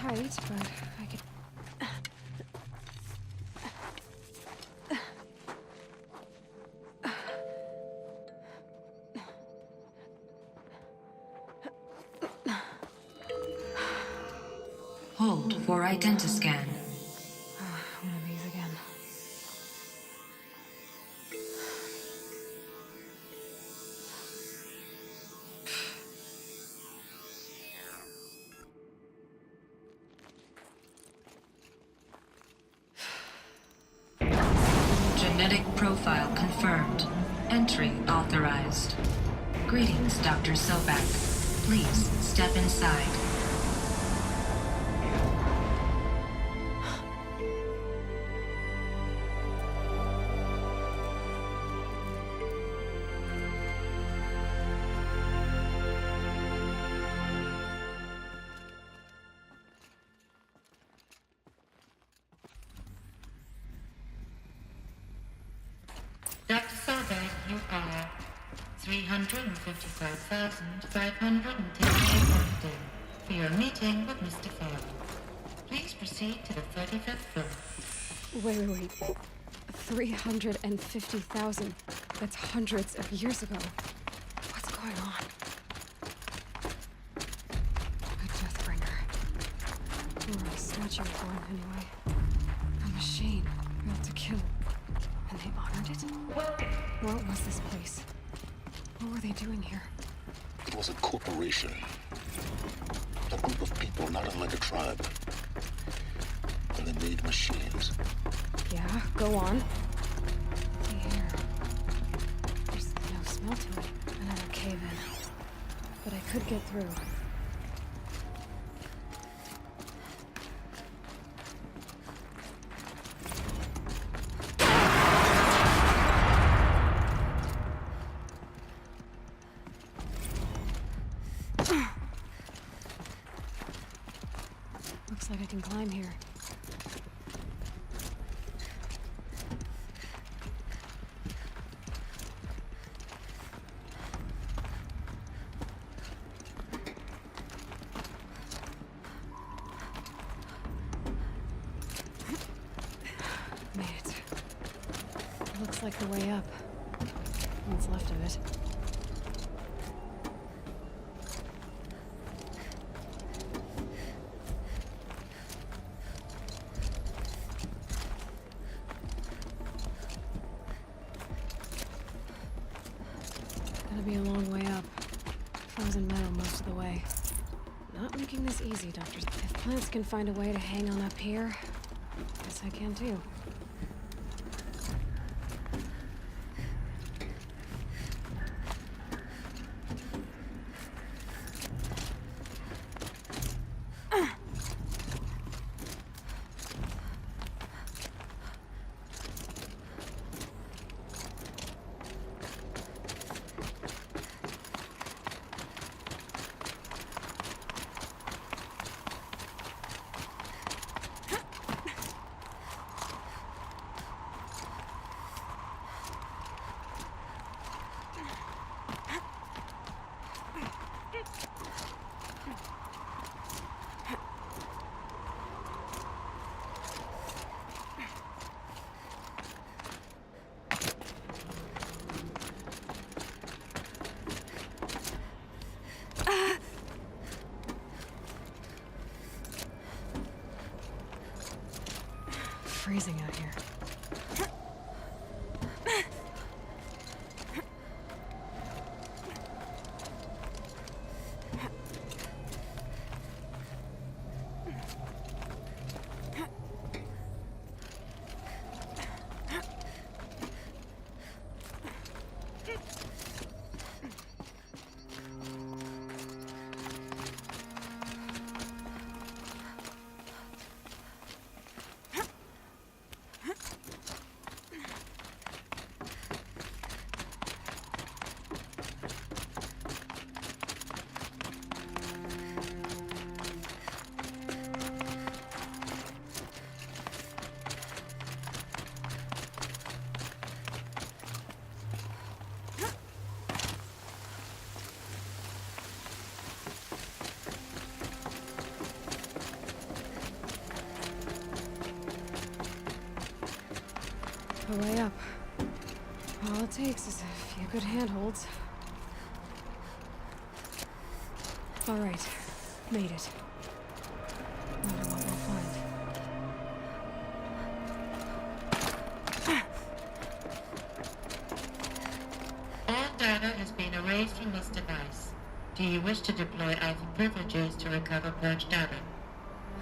height, but I could... Hold for identiscan. One of these again. Genetic profile confirmed. Entry authorized. Greetings, Dr. Sobak. Please step inside. Dr. Sobek, you are 355,510 for your meeting with Mr. Farley. Please proceed to the 35th floor. Wait. 350,000. That's hundreds of years ago. What's going on? A Deathbringer. Or a statue of one, anyway. A machine built to kill. And they honored it? What was this place? What were they doing here? It was a corporation. A group of people not unlike a tribe. And they made machines. Yeah, go on. Here. There's no smell to it. Another cave-in. But I could get through. Looks like I can climb here. Made it. Looks like the way up. What's left of it. Gotta be a long way up. Frozen metal most of the way. Not making this easy, Doctor. If plants can find a way to hang on up here, guess I can too. Freezing out here. the way up. All it takes is a few good handholds. All right, made it. Wonder what we'll find. All data has been erased from this device. Do you wish to deploy Alpha privileges to recover purged data?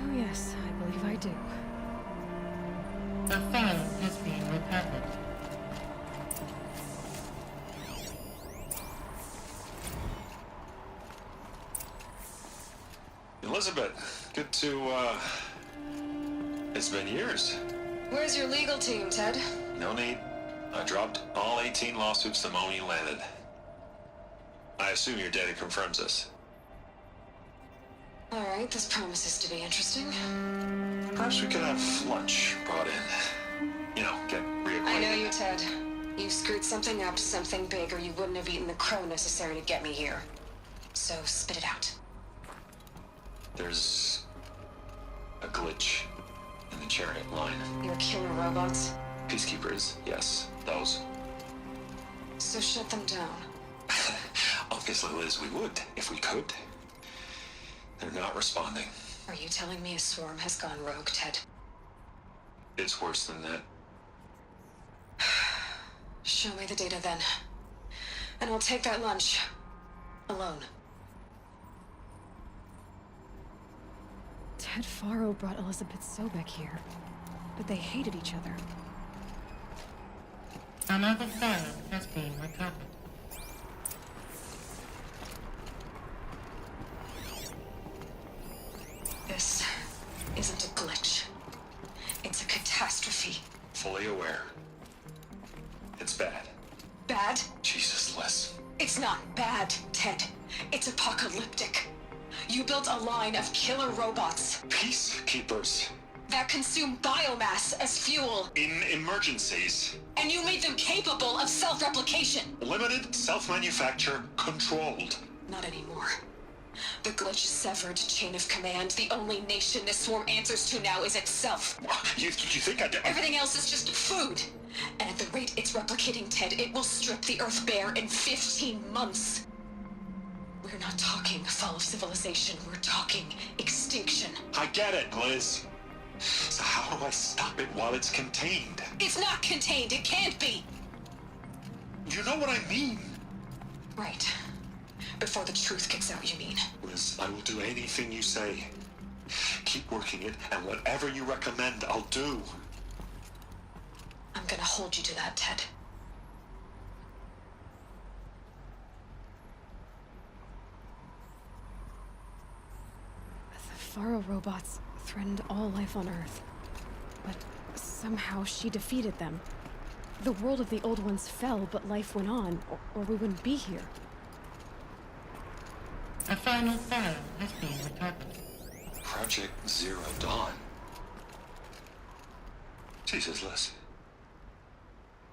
Oh yes, I believe I do. The file has been recovered. Elizabeth, good to, it's been years. Where's your legal team, Ted? No need. I dropped all 18 lawsuits the moment you landed. I assume your data confirms this. Alright, this promises to be interesting. Perhaps we could have lunch brought in. You know, get reacquainted. I know you, Ted. You screwed something up, something big, or you wouldn't have eaten the crow necessary to get me here. So, spit it out. There's a glitch in the chariot line. Your killer robots? Peacekeepers, yes, those. So shut them down. Obviously, Liz, we would, if we could. They're not responding. Are you telling me a swarm has gone rogue, Ted? It's worse than that. Show me the data then. And I'll take that lunch. Alone. Ted Faro brought Elizabeth Sobek here, but they hated each other. Another file has been recovered. This isn't a glitch. It's a catastrophe. Fully aware. It's bad. Bad? Jesus, Liz. It's not bad, Ted. It's apocalyptic. You built a line of killer robots Peacekeepers. that consume biomass as fuel, In emergencies. and you made them capable of self-replication. Limited, self-manufacture, controlled. Not anymore. The glitch severed chain of command. The only nation this swarm answers to now is itself. You think I did? Everything else is just food. And at the rate it's replicating, Ted, it will strip the Earth bare in 15 months. We're not talking fall of civilization. We're talking extinction. I get it, Liz. So how do I stop it while it's contained? It's not contained. It can't be. You know what I mean? Right. Before the truth gets out, you mean? Liz, I will do anything you say. Keep working it, and whatever you recommend, I'll do. I'm gonna hold you to that, Ted. The Faro robots threatened all life on Earth. But somehow she defeated them. The world of the old ones fell, but life went on, or we wouldn't be here. A final file has been recovered. Project Zero Dawn. Jesus, Liz.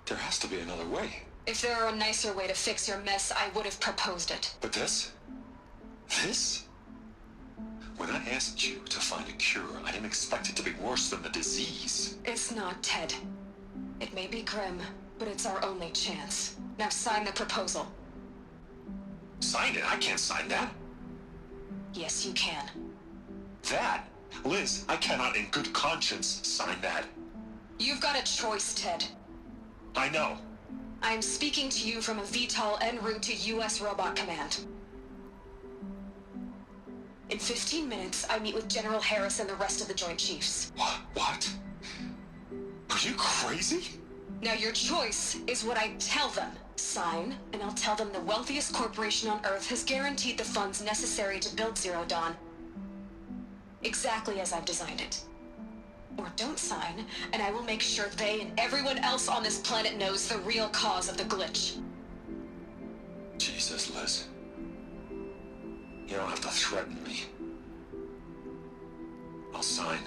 There has to be another way. If there were a nicer way to fix your mess, I would have proposed it. But this? This? When I asked you to find a cure, I didn't expect it to be worse than the disease. It's not, Ted. It may be grim, but it's our only chance. Now sign the proposal. Sign it? I can't sign that. Yes, you can. That? Liz, I cannot in good conscience sign that. You've got a choice, Ted. I know. I am speaking to you from a VTOL en route to U.S. Robot Command. In 15 minutes, I meet with General Harris and the rest of the Joint Chiefs. What? Are you crazy? Now your choice is what I tell them. Sign, and I'll tell them the wealthiest corporation on Earth has guaranteed the funds necessary to build Zero Dawn. Exactly as I've designed it. Or don't sign, and I will make sure they and everyone else on this planet knows the real cause of the glitch. Jesus, Liz. You don't have to threaten me. I'll sign.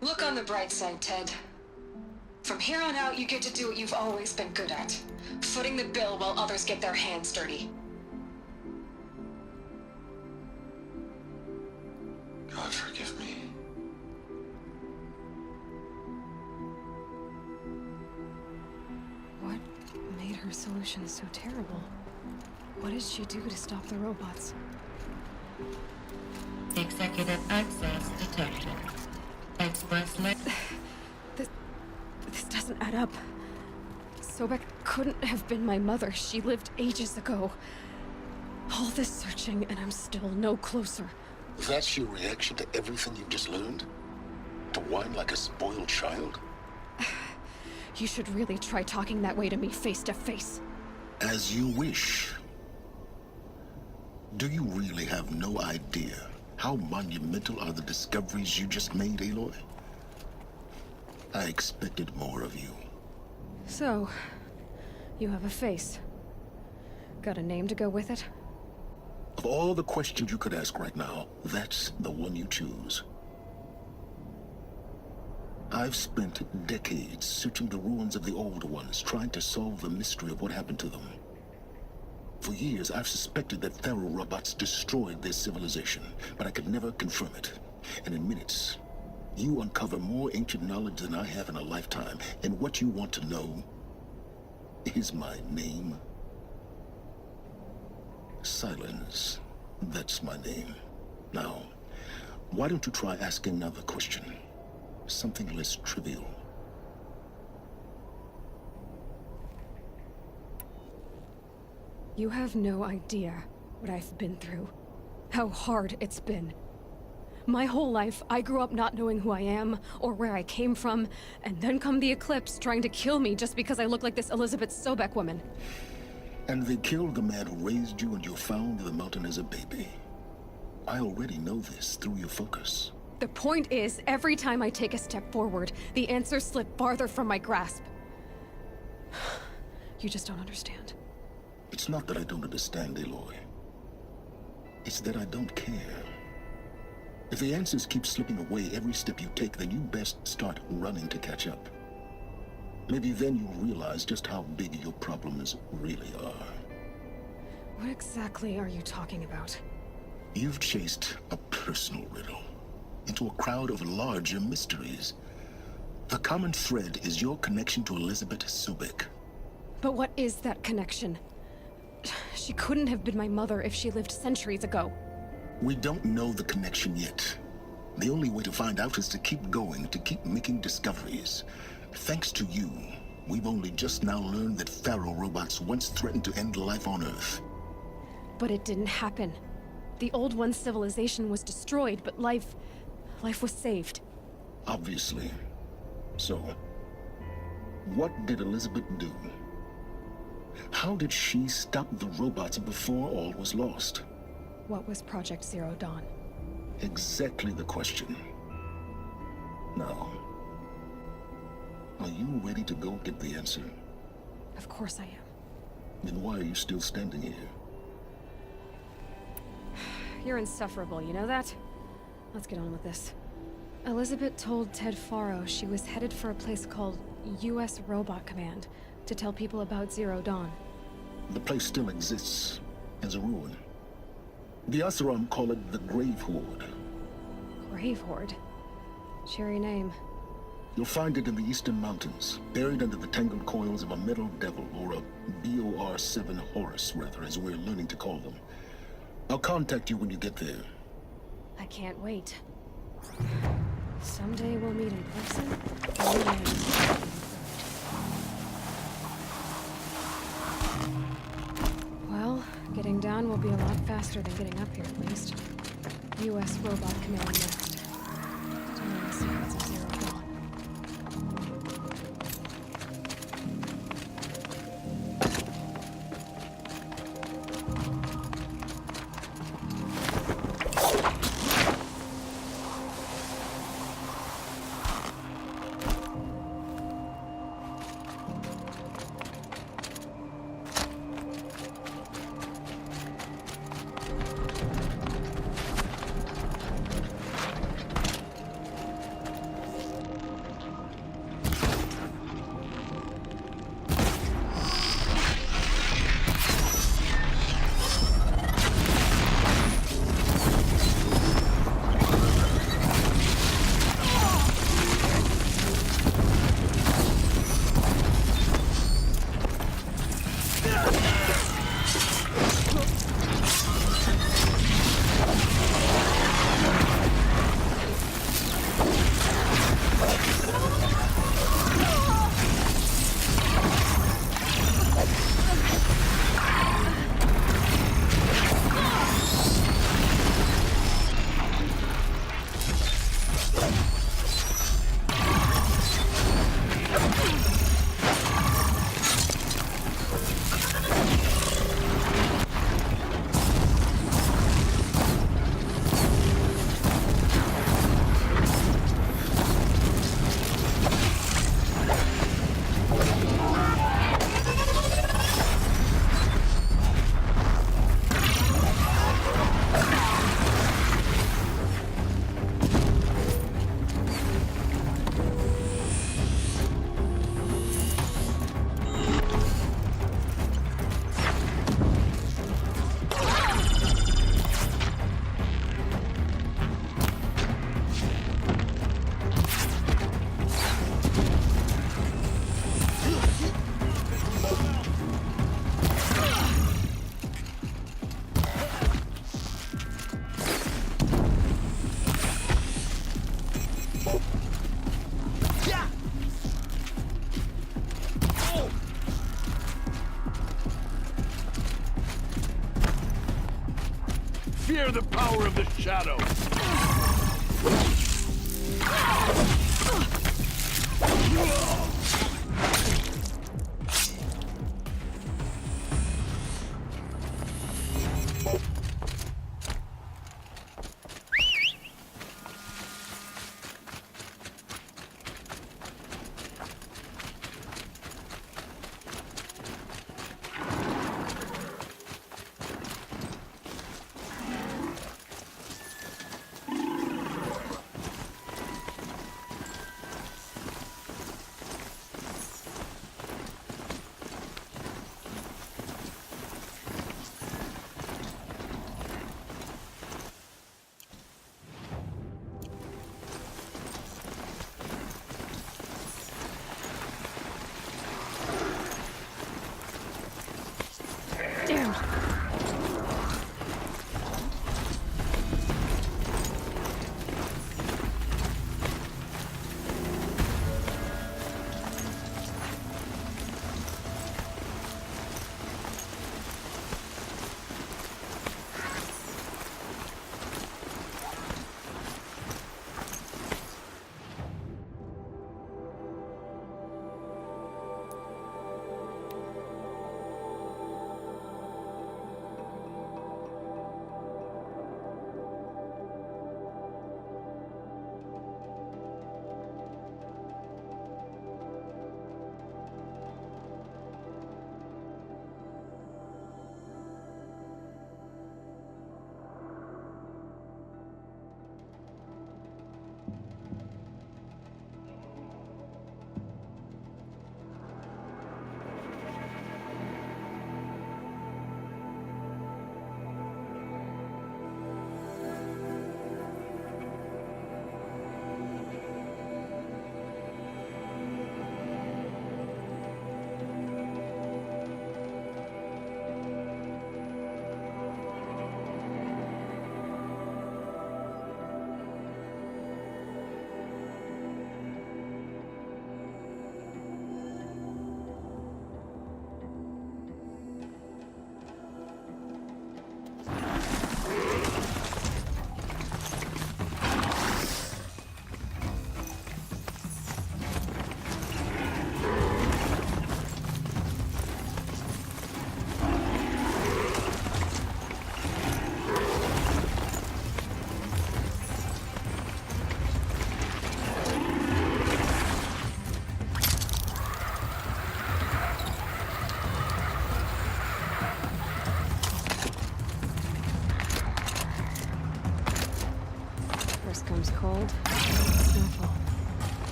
Look on the bright side, Ted. From here on out, you get to do what you've always been good at. Footing the bill while others get their hands dirty. God forgive me. her solution so terrible? What did she do to stop the robots? Executive access detected. Express This doesn't add up. Sobek couldn't have been my mother. She lived ages ago. All this searching, and I'm still no closer. That's your reaction to everything you've just learned? To whine like a spoiled child? You should really try talking that way to me face to face. As you wish. Do you really have no idea how monumental are the discoveries you just made, Aloy? I expected more of you. So, you have a face. Got a name to go with it? Of all the questions you could ask right now, that's the one you choose. I've spent decades searching the ruins of the old ones, trying to solve the mystery of what happened to them. For years, I've suspected that feral robots destroyed their civilization, but I could never confirm it. And in minutes, you uncover more ancient knowledge than I have in a lifetime, and what you want to know is my name. Silence. That's my name. Now, why don't you try asking another question? Something less trivial. You have no idea what I've been through. How hard it's been. My whole life, I grew up not knowing who I am or where I came from, and then come the Eclipse trying to kill me just because I look like this Elizabeth Sobek woman. And they killed the man who raised you and you found the mountain as a baby. I already know this through your focus. The point is, every time I take a step forward, the answers slip farther from my grasp. You just don't understand. It's not that I don't understand, Aloy. It's that I don't care. If the answers keep slipping away every step you take, then you best start running to catch up. Maybe then you'll realize just how big your problems really are. What exactly are you talking about? You've chased a personal riddle into a crowd of larger mysteries. The common thread is your connection to Elizabeth Sobek. But what is that connection? She couldn't have been my mother if she lived centuries ago. We don't know the connection yet. The only way to find out is to keep going, to keep making discoveries. Thanks to you, we've only just now learned that feral robots once threatened to end life on Earth. But it didn't happen. The Old One's civilization was destroyed, but life was saved. Obviously. So, what did Elizabeth do? How did she stop the robots before all was lost? What was Project Zero Dawn? Exactly the question. Now, are you ready to go get the answer? Of course I am. Then why are you still standing here? You're insufferable, you know that? Let's get on with this. Elizabeth told Ted Faro she was headed for a place called U.S. Robot Command to tell people about Zero Dawn. The place still exists as a ruin. The Oseram call it the Grave Horde. Grave Horde? Cheery name. You'll find it in the Eastern Mountains, buried under the tangled coils of a metal devil, or a BOR-7 Horus, rather, as we're learning to call them. I'll contact you when you get there. I can't wait. Someday we'll meet in person. Someday. Well, getting down will be a lot faster than getting up here, at least. U.S. Robot Command next. Telling the secrets of Zero Dawn. Share the power of the shadow!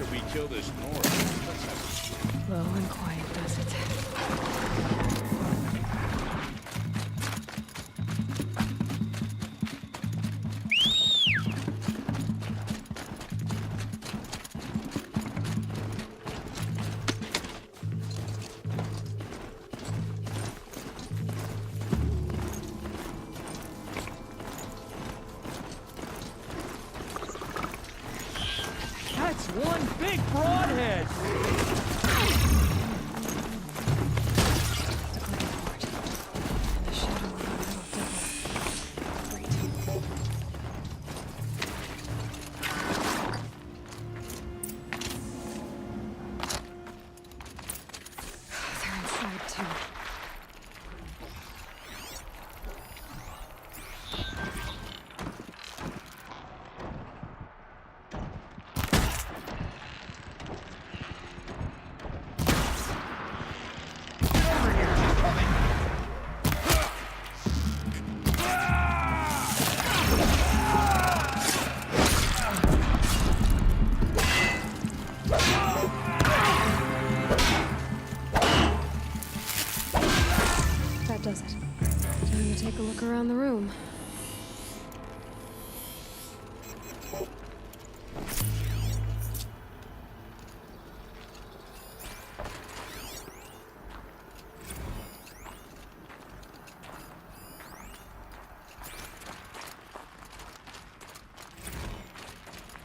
should we kill this North? Low and quiet does it. That's one big broadhead! And the shadow of a little devil. Great. They're inside too. That does it. Time to take a look around the room.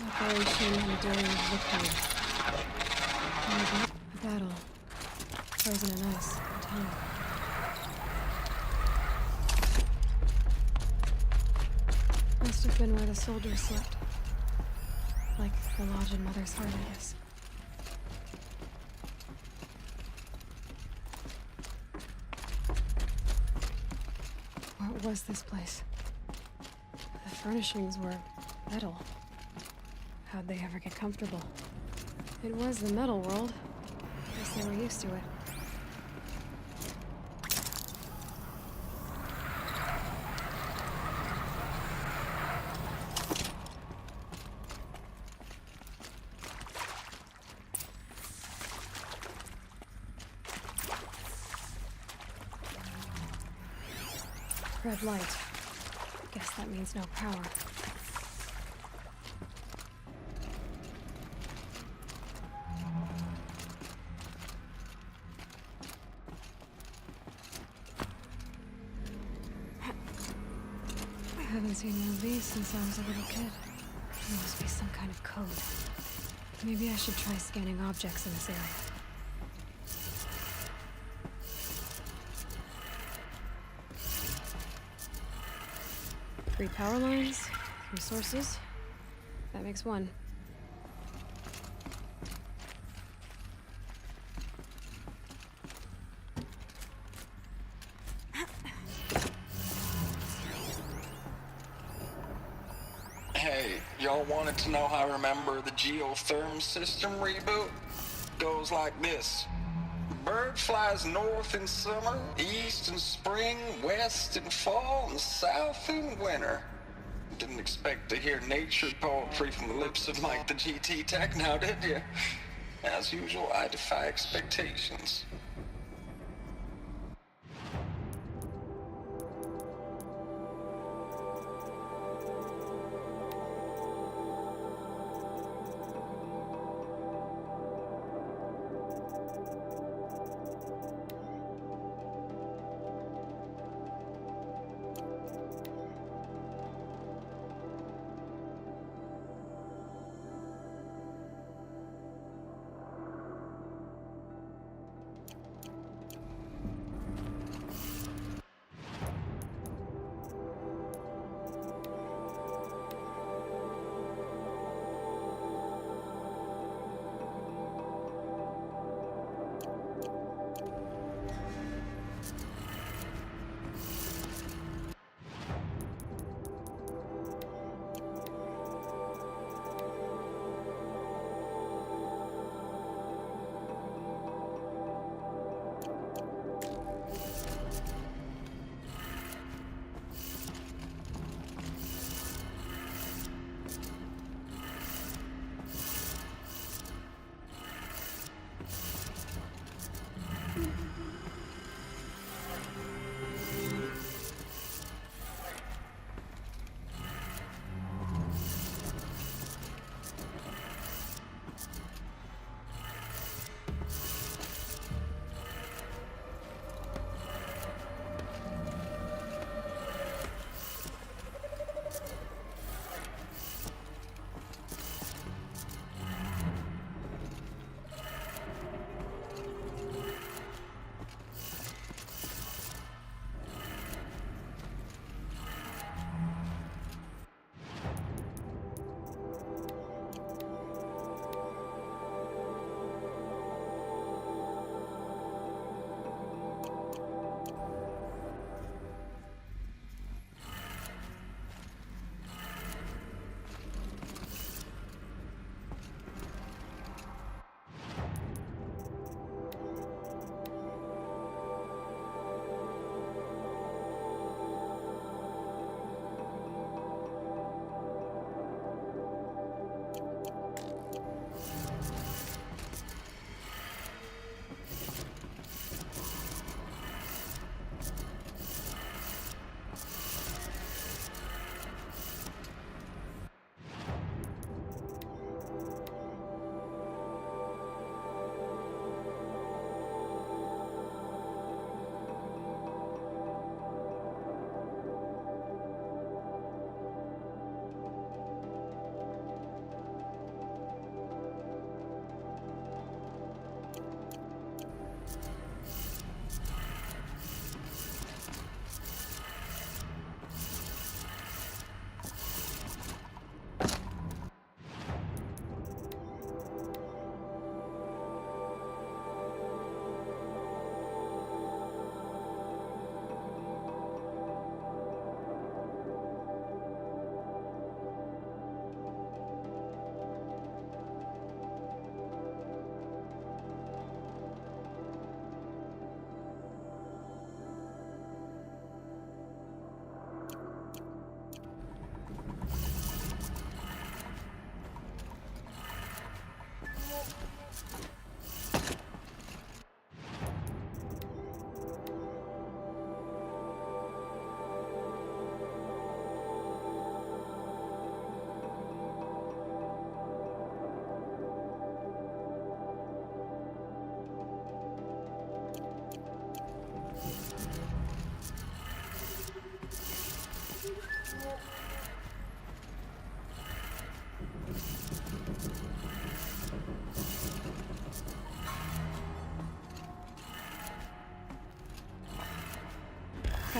Operation Enduring Victory. A battle. Frozen in ice. In time. Must have been where the soldiers slept. Like the lodge in Mother's heart, I guess. What was this place? The furnishings were metal. How'd they ever get comfortable? It was the metal world. Guess they were used to it. Red light. Guess that means no power. I haven't seen one of these since I was a little kid. There must be some kind of code. Maybe I should try scanning objects in this area. Three power lines, 3 sources. That makes 1. Hey, y'all wanted to know how I remember the geotherm system reboot? Goes like this. Bird flies north in summer, east in spring, west in fall, and south in winter. Didn't expect to hear nature poetry from the lips of Mike the GT Tech now, did you? As usual, I defy expectations.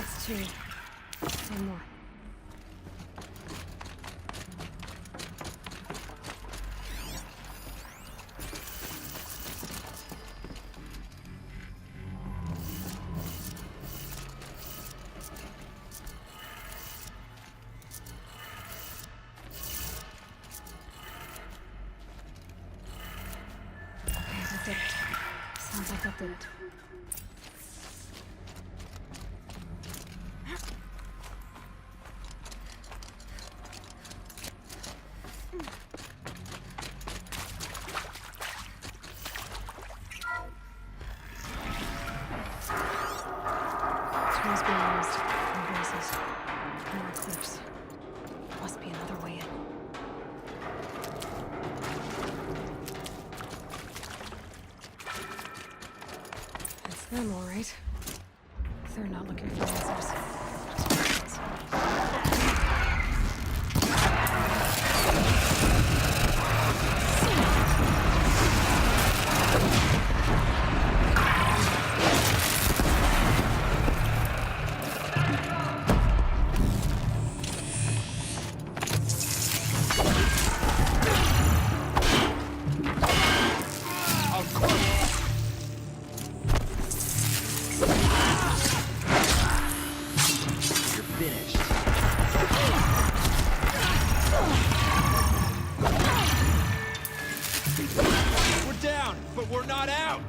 That's 2. 1 more. Okay, that did it. Sounds like that did it. Tools being used. No voices. More eclipse. Must be another way in. It's them, all right. They're not looking for answers. Just questions. We're down, but we're not out!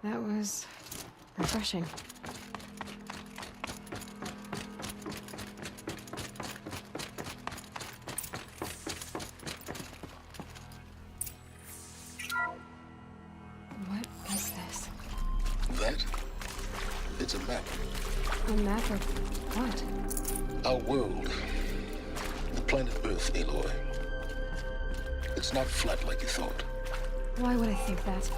That was refreshing. What is this? That? It's a map. A map of what? Our world. The planet Earth, Aloy. It's not flat like you thought. Why would I think that?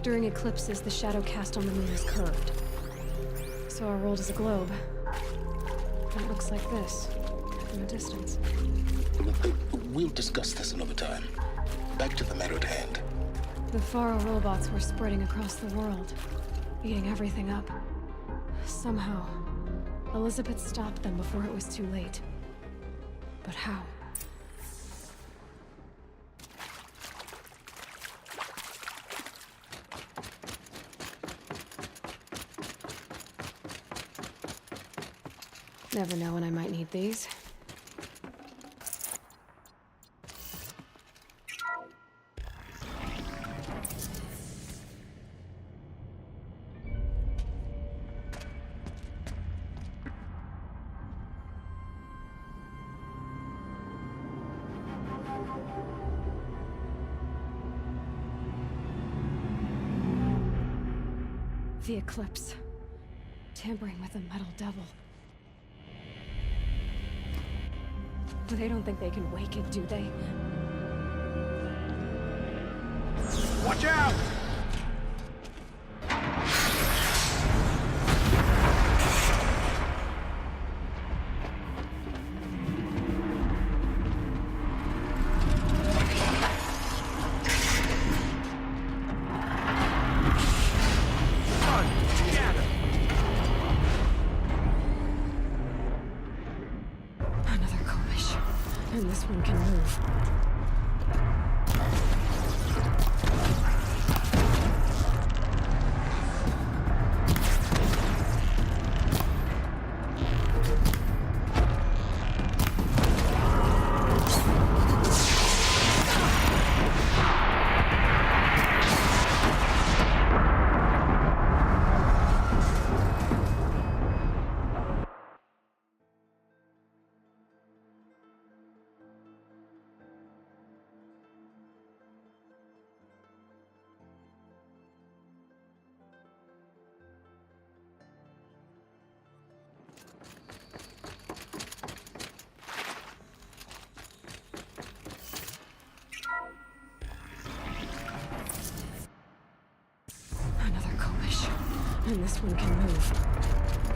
During eclipses, the shadow cast on the moon is curved. So our world is a globe. It looks like this, from a distance. We'll discuss this another time. Back to the matter at hand. The Faro robots were spreading across the world, eating everything up. Somehow, Elizabeth stopped them before it was too late. But how? Never know when I might need these. The eclipse. Tampering with a metal devil. They don't think they can wake it, do they? Watch out! Another Komish. And this one can move. And this one can move.